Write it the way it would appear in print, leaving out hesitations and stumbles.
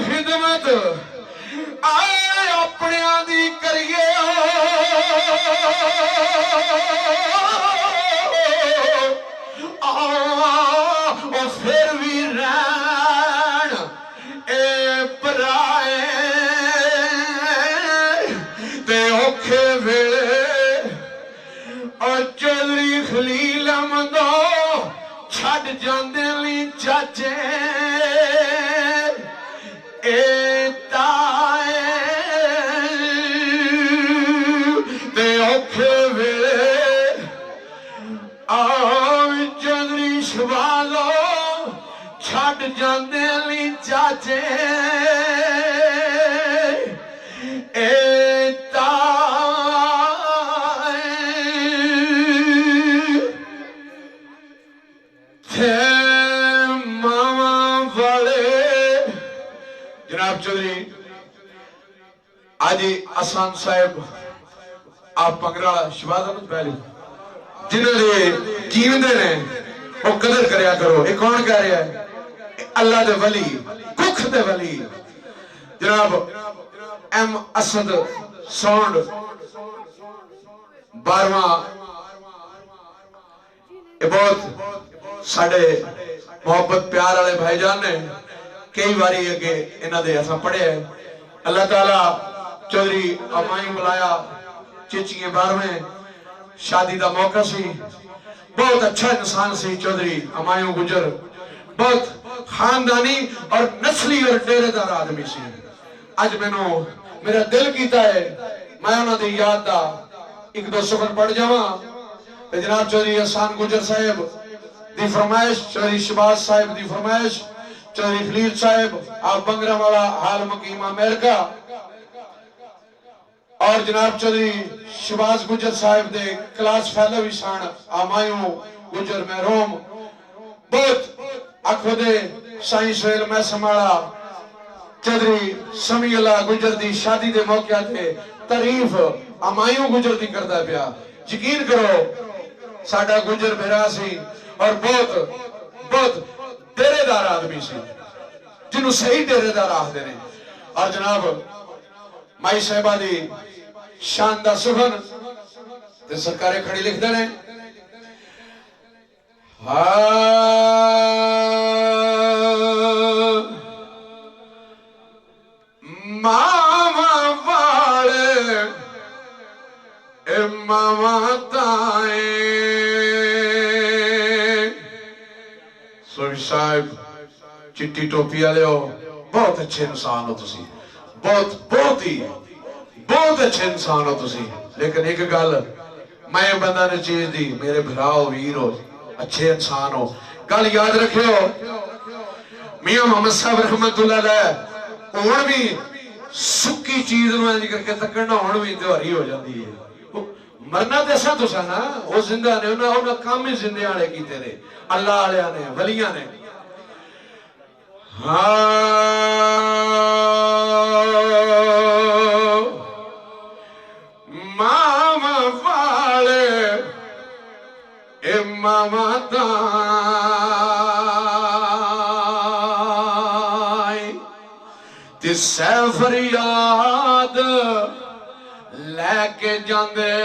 خدمت آئے اپنیاں دی کریے او پھر بھی رہن اے پرائے تے اوکھے ویلے اور چودھری خلیل احمدو چھڈ جاندے لی چاچے اے تائے تے اوکھے ویلے چودھری شبالو چھڈ جاندے لی چاچے اے جناب چودھری آجی آسان صاحب آپ پنگرا شباز احمد پہلی جنہوں نے جیون دے رہے ہیں وہ قدر کریا کرو ایک کون کہہ رہا ہے اللہ دے ولی ککھ دے ولی جناب ایم اسد سونڈ 12واں یہ بہت ساڑھے محبت پیار والے بھائی جان نے کئی باری اگے انہاں دے ایسا پڑھے ہیں اللہ تعالیٰ چودھری امائیں بلایا چچیے 12ویں شادی دا موقع سی بہت اچھا انسان سی چودھری امائیں گجر بہت خاندانی اور نسلی اور ڈیرے دار آدمی سی آج میں نو میرا دل کیتا ہے میں انہاں دی یاد دا ایک دو سفر پڑھ جاواں جناب چودھری احسان گجر صاحب دی فرمائش چودھری شباز صاحب دی فرمائش چودھری خلیل صاحب آپ بنگرہ والا حال مقیم امریکہ اور جناب چودھری شباز گجر صاحب دے کلاس فیلو ویسان آمائیوں گجر محروم بہت اکھو دے سائیں سویل میں سماڑا چودھری سمیع اللہ گجر دی شادی دے موقع دے تعریف آمائیوں گجر دی کردہ پیا یقین کرو ساڑھا گجر بھیرا سی اور بہت ڈیرے دار آدمی سی جنہوں صحیح ڈیرے دار آہ دینے اور جناب مائی صاحبہ دی شاندہ سخن تے سرکارے کھڑی لکھ دینے ماما والے اے ماما تائیں سوئی صاحب چٹی ٹوپی آلے ہو بہت اچھے انسان ہو تسی بہت اچھے انسان ہو تسی لیکن ایک گل میں بندہ نے چیز دی میرے بھراؤ ویر ہو اچھے انسان ہو گل یاد رکھے ہو میاں محمد صاحب رحمت اللہ علیہ اون بھی سکی چیز میں کر کے تکڑنا اون بھی انتواری ہو جاندی ہے مرنا دیسا تو سا نا وہ زندہ نے انہاں کام ہی زندے آنے کی تیرے اللہ علیہ نے ولیاں نے ماما والے اے ماما تائیں تسے فریاد لے کے جاندے